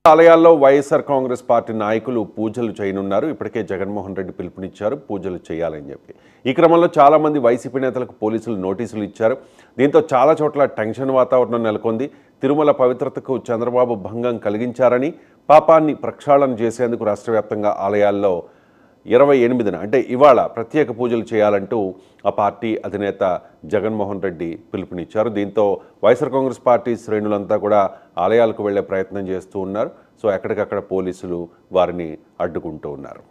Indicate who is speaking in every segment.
Speaker 1: ఆలయాల్లో వైఎస్ఆర్ కాంగ్రెస్ పార్టీ నాయకులు పూజలు చేయనున్నారు. ఇప్పటికే జగన్మోహన్ రెడ్డి పిలుపునిచ్చారు పూజలు చేయాలని చెప్పి. ఈ క్రమంలో చాలామంది వైసీపీ నేతలకు పోలీసులు నోటీసులు ఇచ్చారు. దీంతో చాలా చోట్ల టెన్షన్ వాతావరణం నెలకొంది. తిరుమల పవిత్రతకు చంద్రబాబు భంగం కలిగించారని, పాపాన్ని ప్రక్షాళన చేసేందుకు రాష్ట్ర వ్యాప్తంగా ఆలయాల్లో 28న అంటే ఇవాళ ప్రత్యేక పూజలు చేయాలంటూ ఆ పార్టీ అధినేత జగన్మోహన్ రెడ్డి పిలుపునిచ్చారు. దీంతో వైఎస్ఆర్ కాంగ్రెస్ పార్టీ శ్రేణులంతా కూడా ఆలయాలకు వెళ్లే ప్రయత్నం చేస్తూ ఉన్నారు. సో ఎక్కడికక్కడ పోలీసులు వారిని అడ్డుకుంటూ ఉన్నారు.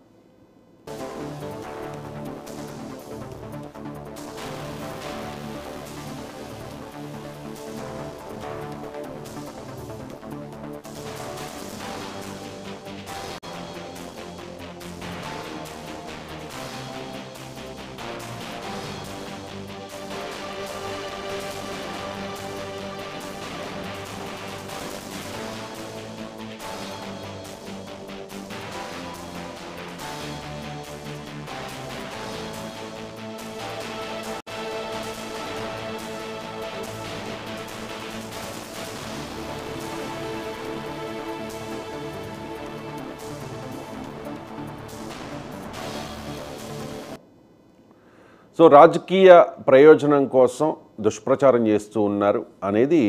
Speaker 1: సో రాజకీయ ప్రయోజనం కోసం దుష్ప్రచారం చేస్తూ ఉన్నారు అనేది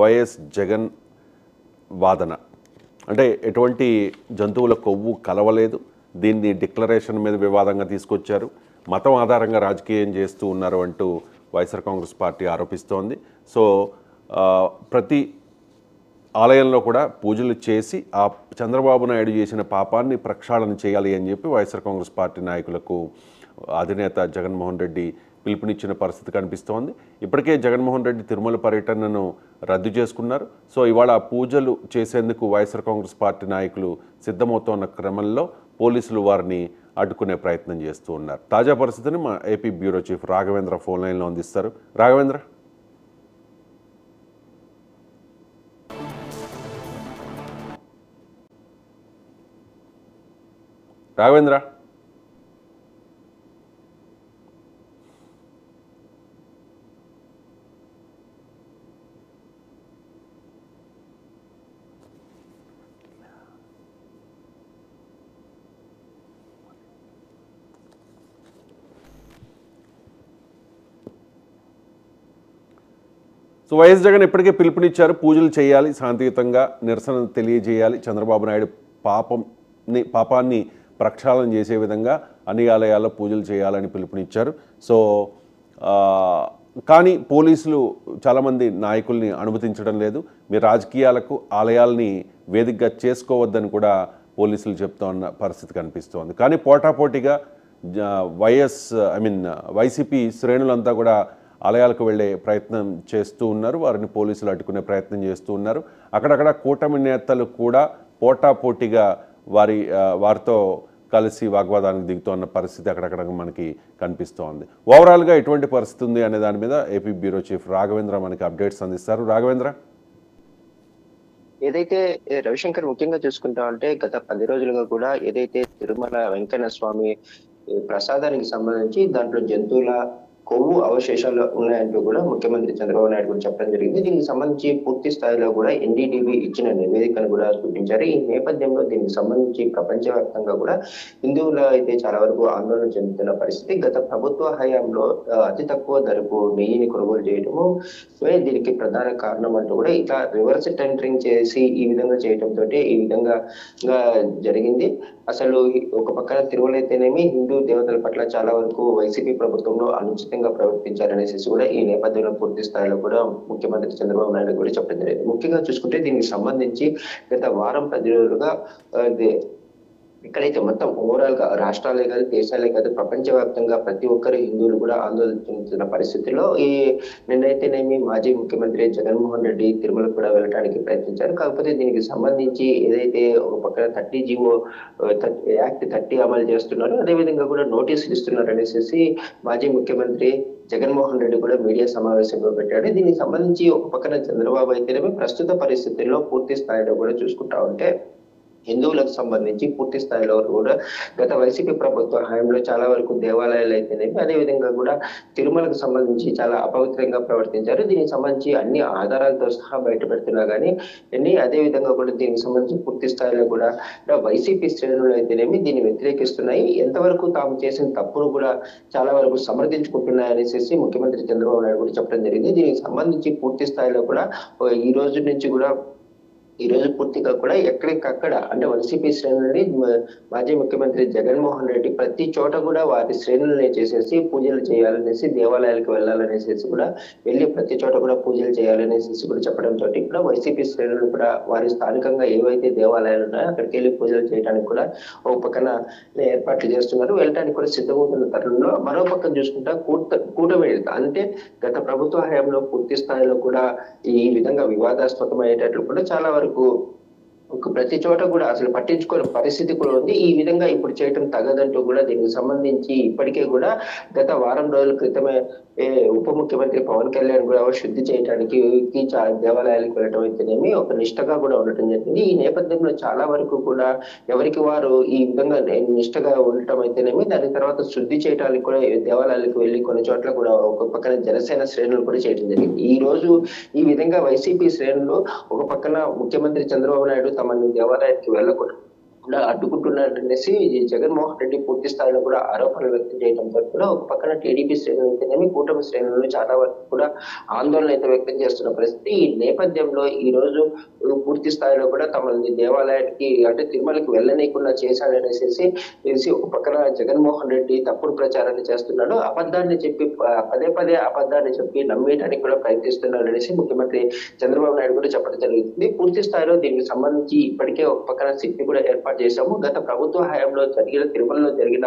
Speaker 1: వైఎస్ జగన్ వాదన. అంటే ఎటువంటి జంతువుల కొవ్వు కలవలేదు, దీన్ని డిక్లరేషన్ మీద వివాదంగా తీసుకొచ్చారు, మతం ఆధారంగా రాజకీయం చేస్తూ ఉన్నారు అంటూ వైఎస్ఆర్ కాంగ్రెస్ పార్టీ ఆరోపిస్తోంది. సో ప్రతి ఆలయంలో కూడా పూజలు చేసి ఆ చంద్రబాబు నాయుడు చేసిన పాపాన్ని ప్రక్షాళన చేయాలి అని చెప్పి వైఎస్ఆర్ కాంగ్రెస్ పార్టీ నాయకులకు అధినేత జగన్మోహన్ రెడ్డి పిలుపునిచ్చిన పరిస్థితి కనిపిస్తోంది. ఇప్పటికే జగన్మోహన్ రెడ్డి తిరుమల పర్యటనను రద్దు చేసుకున్నారు. సో ఇవాళ పూజలు చేసేందుకు వైఎస్ఆర్ కాంగ్రెస్ పార్టీ నాయకులు సిద్ధమవుతున్న క్రమంలో పోలీసులు వారిని అడ్డుకునే ప్రయత్నం చేస్తూ ఉన్నారు. తాజా పరిస్థితిని మా AP bureau chief Raghavendra phone లైన్లో అందిస్తారు. రాఘవేంద్ర, రాఘవేంద్ర సో వైఎస్ జగన్ ఇప్పటికే పిలుపునిచ్చారు, పూజలు చేయాలి, శాంతియుతంగా నిరసన తెలియజేయాలి, చంద్రబాబు నాయుడు పాపాన్ని ప్రక్షాళన చేసే విధంగా అన్ని ఆలయాల్లో పూజలు చేయాలని పిలుపునిచ్చారు. సో కానీ పోలీసులు చాలామంది నాయకుల్ని అనుమతించడం లేదు. మీ రాజకీయాలకు ఆలయాల్ని వేదికగా చేసుకోవద్దని కూడా పోలీసులు చెప్తున్న పరిస్థితి కనిపిస్తోంది. కానీ పోటాపోటీగా వైసీపీ శ్రేణులంతా కూడా ఆలయాలకు వెళ్లే ప్రయత్నం చేస్తూ ఉన్నారు. వారిని పోలీసులు అడ్డుకునే ప్రయత్నం చేస్తూ ఉన్నారు. అక్కడక్కడ కూటమి నేతలు కూడా పోటాపోటీగా వారితో కలిసి వాగ్వాదానికి దిగుతున్న పరిస్థితి అక్కడక్కడ మనకి కనిపిస్తోంది. ఓవరాల్గా ఎటువంటి పరిస్థితి ఉంది అనే దాని మీద ఏపీ బ్యూరో చీఫ్ రాఘవేంద్ర మనకి అప్డేట్స్ అందిస్తారు. రాఘవేంద్ర,
Speaker 2: ఏదైతే రవిశంకర్ ముఖ్యంగా చూసుకుంటామంటే గత 10 రోజులుగా కూడా ఏదైతే తిరుమల వెంకన్న స్వామి ప్రసాదానికి సంబంధించి దాంట్లో జంతువుల కొవ్వు అవశేషాలు ఉన్నాయంటూ కూడా ముఖ్యమంత్రి చంద్రబాబు నాయుడు కూడా చెప్పడం జరిగింది. దీనికి సంబంధించి పూర్తి స్థాయిలో కూడా ఎన్డీటీవీ ఇచ్చిన నివేదికను కూడా చూపించారు. ఈ నేపథ్యంలో దీనికి సంబంధించి ప్రపంచవ్యాప్తంగా కూడా హిందువులు అయితే చాలా వరకు ఆందోళన చెందుతున్న పరిస్థితి. గత ప్రభుత్వ హయాంలో అతి తక్కువ ధరకు నెయ్యిని కొనుగోలు చేయడము దీనికి ప్రధాన కారణం అంటూ కూడా ఇట్లా రివర్స్ టెండరింగ్ చేసి ఈ విధంగా చేయడంతో ఈ విధంగా జరిగింది. అసలు ఒక పక్కన తిరుమల అయితేనేమి హిందూ దేవతల పట్ల చాలా వరకు వైసీపీ ప్రభుత్వంలో అనుచితంగా ప్రవర్తించారనేసి కూడా ఈ నేపథ్యంలో పూర్తి స్థాయిలో కూడా ముఖ్యమంత్రి చంద్రబాబు నాయుడు కూడా చెప్పడం జరిగింది. ముఖ్యంగా చూసుకుంటే దీనికి సంబంధించి గత వారం 10 రోజులుగా ఇక్కడైతే మొత్తం ఓవరాల్ గా రాష్ట్రాలే కాదు, దేశాలే కాదు, ప్రపంచవ్యాప్తంగా ప్రతి ఒక్కరు హిందువులు కూడా ఆందోళన చెందుతున్న పరిస్థితిలో నిన్నైతేనేమి మాజీ ముఖ్యమంత్రి జగన్మోహన్ రెడ్డి తిరుమలకు కూడా వెళ్ళడానికి ప్రయత్నించారు. కాకపోతే దీనికి సంబంధించి ఏదైతే ఒక పక్కన 30 యాక్ట్ 30 అమలు చేస్తున్నారో అదేవిధంగా కూడా నోటీసులు ఇస్తున్నారు అనేసి మాజీ ముఖ్యమంత్రి జగన్మోహన్ రెడ్డి కూడా మీడియా సమావేశంలో పెట్టాడు. దీనికి సంబంధించి ఒక పక్కన చంద్రబాబు అయితేనేమి ప్రస్తుత పరిస్థితుల్లో పూర్తి స్థాయిలో కూడా చూసుకుంటా ఉంటే హిందువులకు సంబంధించి పూర్తి స్థాయిలో కూడా గత వైసీపీ ప్రభుత్వ హయాంలో చాలా వరకు దేవాలయాలు అయితేనేవి, అదేవిధంగా కూడా తిరుమలకు సంబంధించి చాలా అపవిత్రంగా ప్రవర్తించారు. దీనికి సంబంధించి అన్ని ఆధారాలతో సహా బయట పెడుతున్నా కానీ అదే విధంగా కూడా దీనికి సంబంధించి పూర్తి స్థాయిలో కూడా వైసీపీ శ్రేణులు అయితేనేమి దీన్ని వ్యతిరేకిస్తున్నాయి. ఎంతవరకు తాము చేసిన తప్పును కూడా చాలా వరకు సమర్థించుకుంటున్నాయి అనేసి ముఖ్యమంత్రి చంద్రబాబు నాయుడు కూడా చెప్పడం జరిగింది. దీనికి సంబంధించి పూర్తి స్థాయిలో కూడా ఈ రోజు నుంచి కూడా పూర్తిగా కూడా ఎక్కడికక్కడ అంటే వైసీపీ శ్రేణులని మాజీ ముఖ్యమంత్రి జగన్మోహన్ రెడ్డి ప్రతి చోట కూడా వారి శ్రేణులనే చేసేసి పూజలు చేయాలనేసి, దేవాలయాలకు వెళ్ళాలనేసి కూడా వెళ్ళి ప్రతి చోట కూడా పూజలు చేయాలనేసి కూడా చెప్పడంతో కూడా వైసీపీ శ్రేణులు కూడా వారి స్థానికంగా ఏవైతే దేవాలయాలు ఉన్నాయో అక్కడికి వెళ్ళి పూజలు చేయడానికి కూడా ఒక పక్కన ఏర్పాట్లు చేస్తున్నారు. వెళ్ళడానికి కూడా సిద్ధమవుతున్న తరుణంలో మరో పక్కన చూసుకుంటా కూటమి అంటే గత ప్రభుత్వ హయాంలో పూర్తి స్థాయిలో కూడా ఈ విధంగా వివాదాస్పదమయ్యేటట్లు కూడా చాలా వరకు ప్రతి చోట కూడా అసలు పట్టించుకోని పరిస్థితి కూడా ఉంది. ఈ విధంగా ఇప్పుడు చేయటం తగదంటూ కూడా దీనికి సంబంధించి ఇప్పటికే కూడా గత వారం రోజుల క్రితమే ఉప ముఖ్యమంత్రి పవన్ కళ్యాణ్ కూడా శుద్ధి చేయడానికి దేవాలయాలకు వెళ్ళటం అయితేనేమి ఒక నిష్టగా కూడా ఉండటం జరిగింది. ఈ నేపథ్యంలో చాలా వరకు కూడా ఎవరికి వారు ఈ విధంగా నిష్టగా ఉండటం అయితేనేమి, దాని తర్వాత శుద్ధి చేయడానికి కూడా దేవాలయాలకు వెళ్ళి కొన్ని చోట్ల కూడా ఒక పక్కన జనసేన శ్రేణులు కూడా చేయడం జరిగింది. ఈ రోజు ఈ విధంగా వైసీపీ శ్రేణులు ఒక పక్కన ముఖ్యమంత్రి చంద్రబాబు నాయుడు తమని దేవాలయానికి వెళ్ళకుండా అడ్డుకుంటున్నారనేసి జగన్మోహన్ రెడ్డి పూర్తి స్థాయిలో కూడా ఆరోపణలు వ్యక్తం చేయడంతో కూడా ఒక పక్కన టీడీపీ శ్రేణులు అయితేనేమి, కూటమి శ్రేణులు చాలా వరకు కూడా ఆందోళన అయితే వ్యక్తం చేస్తున్న పరిస్థితి. ఈ నేపథ్యంలో ఈ రోజు పూర్తి స్థాయిలో కూడా తమని దేవాలయానికి అంటే తిరుమలకి వెళ్ళనీయకుండా చేశాడనేసి ఒక పక్కన జగన్మోహన్ రెడ్డి తప్పుడు ప్రచారాన్ని చేస్తున్నాడు. అబద్ధాన్ని చెప్పి పదే అబద్ధాన్ని చెప్పి నమ్మేయడానికి కూడా ప్రయత్నిస్తున్నాడు అనేసి ముఖ్యమంత్రి చంద్రబాబు నాయుడు కూడా చెప్పడం జరుగుతుంది. పూర్తి స్థాయిలో దీనికి సంబంధించి ఇప్పటికే ఒక పక్కన సిట్ కూడా ఏర్పాటు చేశాము. గత ప్రభుత్వ హయాంలో తిరుమలలో జరిగిన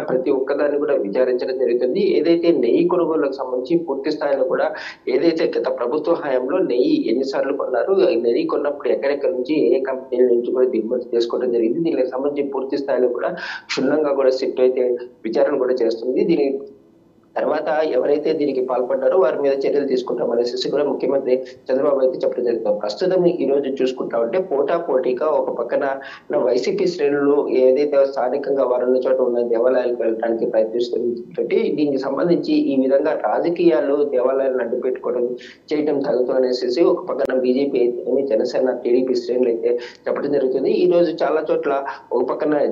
Speaker 2: ప్రతి ఒక్కదాన్ని కూడా విచారించడం జరుగుతుంది. ఏదైతే నెయ్యి కొనుగోలుకు సంబంధించి పూర్తి స్థాయిలో కూడా ఏదైతే గత ప్రభుత్వ హయాంలో నెయ్యి ఎన్నిసార్లు కొన్నారు, నెయ్యి కొన్నప్పుడు ఎక్కడెక్కడి నుంచి ఏ కంపెనీల నుంచి కూడా దిగుమతి చేసుకోవడం జరిగింది, దీనికి సంబంధించి పూర్తి స్థాయిలో కూడా క్షుణ్ణంగా కూడా సిట్ అయితే విచారణ కూడా చేస్తుంది. దీని తర్వాత ఎవరైతే దీనికి పాల్పడ్డారో వారి మీద చర్యలు తీసుకుంటామనేసి కూడా ముఖ్యమంత్రి చంద్రబాబు అయితే చెప్పడం జరుగుతుంది. ప్రస్తుతం ఈ రోజు చూసుకుంటా ఉంటే పోటాపోటీగా ఒక పక్కన వైసీపీ శ్రేణులు ఏదైతే స్థానికంగా వారున్న చోట ఉన్న దేవాలయాలకు వెళ్ళడానికి ప్రయత్నిస్తున్నట్టు దీనికి సంబంధించి ఈ విధంగా రాజకీయాలు దేవాలయాలను అడ్డు పెట్టుకోవడం చేయడం తగ్గుతూ అనేసి ఒక పక్కన బీజేపీ అయితే జనసేన టీడీపీ శ్రేణులు అయితే చెప్పడం జరుగుతుంది. ఈ రోజు చాలా చోట్ల ఒక పక్కన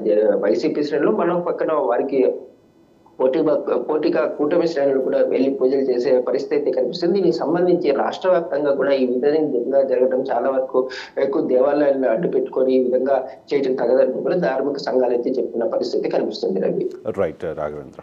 Speaker 2: వైసీపీ శ్రేణులు మరొక పక్కన వారికి పోటీగా కూటమి శ్రేణులు కూడా వెళ్లి పూజలు చేసే పరిస్థితి కనిపిస్తుంది. దీనికి సంబంధించి రాష్ట్ర వ్యాప్తంగా కూడా ఈ విధంగా జరగడం చాలా వరకు ఎక్కువ దేవాలయాలను అడ్డు పెట్టుకొని ఈ విధంగా చేయడం తగదంటూ కూడా ధార్మిక సంఘాలు అయితే చెప్పిన పరిస్థితి కనిపిస్తుంది. రవి.
Speaker 1: రైట్ రాఘవేంద్ర.